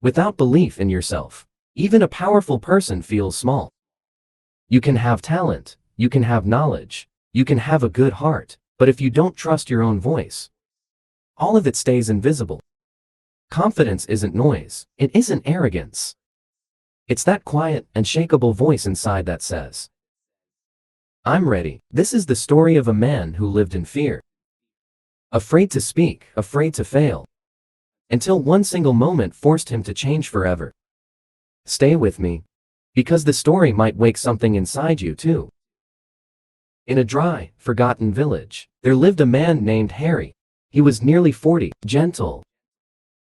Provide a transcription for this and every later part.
Without belief in yourself, even a powerful person feels small. You can have talent, you can have knowledge, you can have a good heart, but if you don't trust your own voice, all of it stays invisible. Confidence isn't noise, it isn't arrogance. It's that quiet, unshakable voice inside that says, I'm ready. This is the story of a man who lived in fear. Afraid to speak, afraid to fail. Until one single moment forced him to change forever. Stay with me, because the story might wake something inside you too. In a dry, forgotten village, there lived a man named Harry. He was nearly 40, gentle,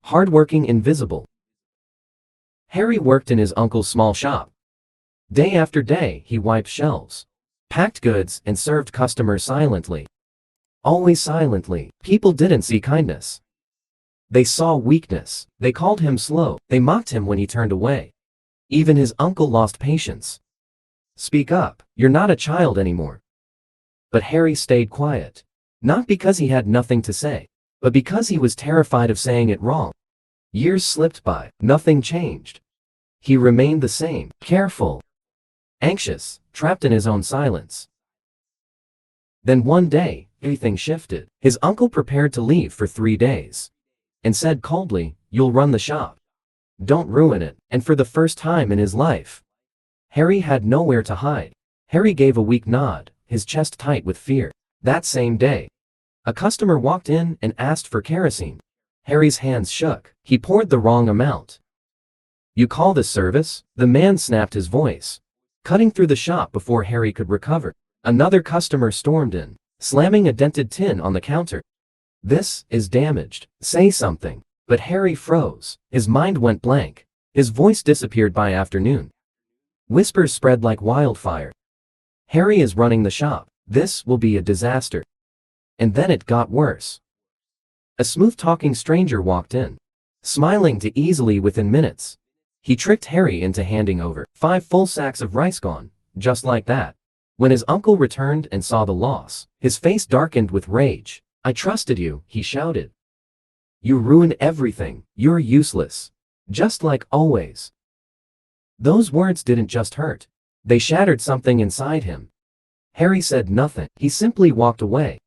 hardworking, invisible. Harry worked in his uncle's small shop. Day after day, he wiped shelves, packed goods, and served customers silently. Always silently. People didn't see kindness. They saw weakness. They called him slow. They mocked him when he turned away. Even his uncle lost patience. Speak up. You're not a child anymore. But Harry stayed quiet. Not because he had nothing to say, but because he was terrified of saying it wrong. Years slipped by. Nothing changed. He remained the same, careful, anxious, trapped in his own silence. Then one day, everything shifted. His uncle prepared to leave for 3 days and said coldly, "You'll run the shop. Don't ruin it." And for the first time in his life, Harry had nowhere to hide. Harry gave a weak nod, his chest tight with fear. That same day, a customer walked in and asked for kerosene. Harry's hands shook. He poured the wrong amount. "You call this service?" The man snapped his voice, cutting through the shop before Harry could recover. Another customer stormed in, slamming a dented tin on the counter. "This is damaged. Say something." But Harry froze. His mind went blank. His voice disappeared by afternoon. Whispers spread like wildfire. "Harry is running the shop. This will be a disaster." And then it got worse. A smooth-talking stranger walked in, smiling too easily within minutes. He tricked Harry into handing over 5 full sacks of rice gone, just like that. When his uncle returned and saw the loss, his face darkened with rage. "I trusted you," he shouted. "You ruined everything. You're useless. Just like always." Those words didn't just hurt. They shattered something inside him. Harry said nothing. He simply walked away.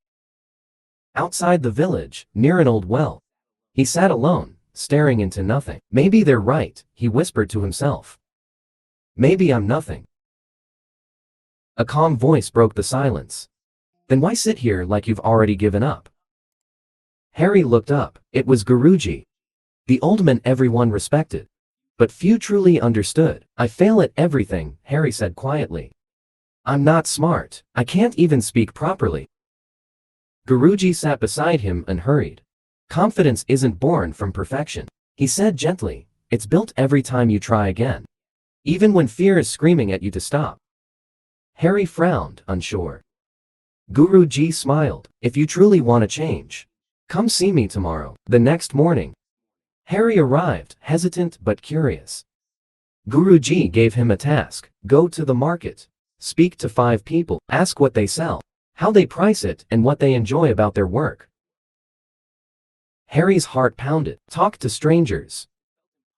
Outside the village, near an old well, he sat alone, staring into nothing. "Maybe they're right," he whispered to himself. "Maybe I'm nothing." A calm voice broke the silence. "Then why sit here like you've already given up?" Harry looked up. It was Guruji, the old man everyone respected, but few truly understood. "I fail at everything," Harry said quietly. "I'm not smart. I can't even speak properly." Guruji sat beside him and hurried. "Confidence isn't born from perfection," he said gently. "It's built every time you try again, even when fear is screaming at you to stop." Harry frowned, unsure. Guruji smiled. "If you truly want to change, come see me tomorrow." The next morning, Harry arrived, hesitant but curious. Guruji gave him a task. Go to the market. Speak to 5 people. Ask what they sell, how they price it, and what they enjoy about their work. Harry's heart pounded. Talk to strangers.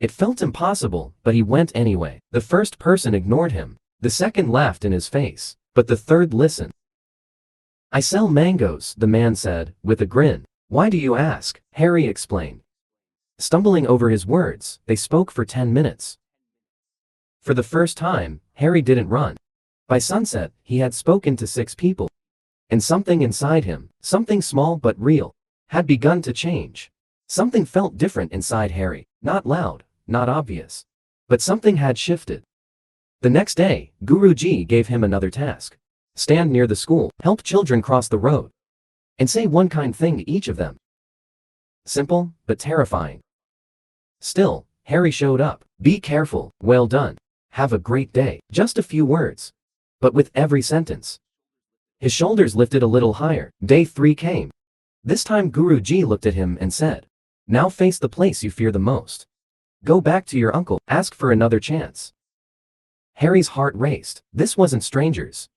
It felt impossible, but he went anyway. The first person ignored him. The second laughed in his face. But the third listened. "I sell mangoes," the man said, with a grin. "Why do you ask?" Harry explained. Stumbling over his words, they spoke for 10 minutes. For the first time, Harry didn't run. By sunset, he had spoken to 6 people. And something inside him, something small but real, had begun to change. Something felt different inside Harry. Not loud, not obvious, but something had shifted. The next day, Guruji gave him another task. Stand near the school, help children cross the road, and say one kind thing to each of them. Simple, but terrifying. Still, Harry showed up. "Be careful, well done, have a great day." Just a few words. But with every sentence, his shoulders lifted a little higher. Day 3 came. This time Guruji looked at him and said, "Now face the place you fear the most. Go back to your uncle, ask for another chance." Harry's heart raced. This wasn't strangers.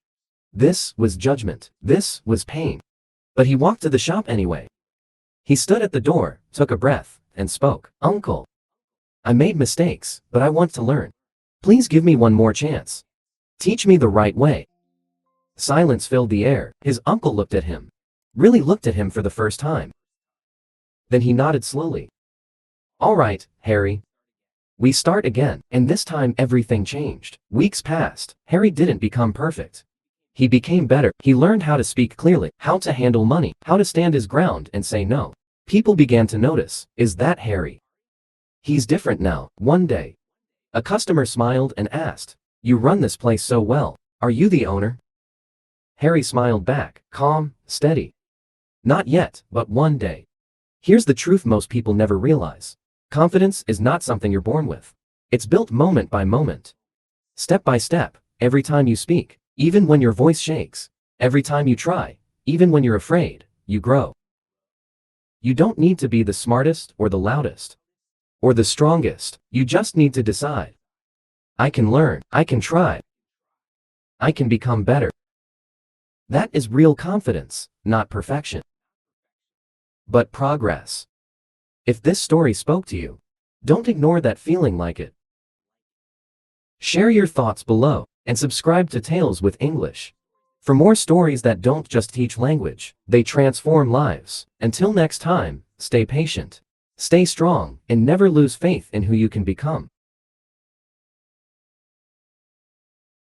This was judgment. This was pain. But he walked to the shop anyway. He stood at the door, took a breath, and spoke. "Uncle, I made mistakes, but I want to learn. Please give me one more chance. Teach me the right way. Silence filled the air. His uncle looked at him. Really looked at him for the first time. Then he nodded slowly. All right, Harry. We start again, and this time everything changed. Weeks passed. Harry didn't become perfect. He became better. He learned how to speak clearly, how to handle money, how to stand his ground and say no. People began to notice, is that Harry? He's different now. One day, a customer smiled and asked, you run this place so well. Are you the owner? Harry smiled back, calm, steady. Not yet, but one day. Here's the truth most people never realize. Confidence is not something you're born with. It's built moment by moment. Step by step, every time you speak, even when your voice shakes. Every time you try, even when you're afraid, you grow. You don't need to be the smartest or the loudest or the strongest. You just need to decide. I can learn, I can try, I can become better. That is real confidence, not perfection, but progress. If this story spoke to you, don't ignore that feeling like it. Share your thoughts below and subscribe to Tales with English for more stories that don't just teach language, they transform lives. Until next time, stay patient, stay strong, and never lose faith in who you can become.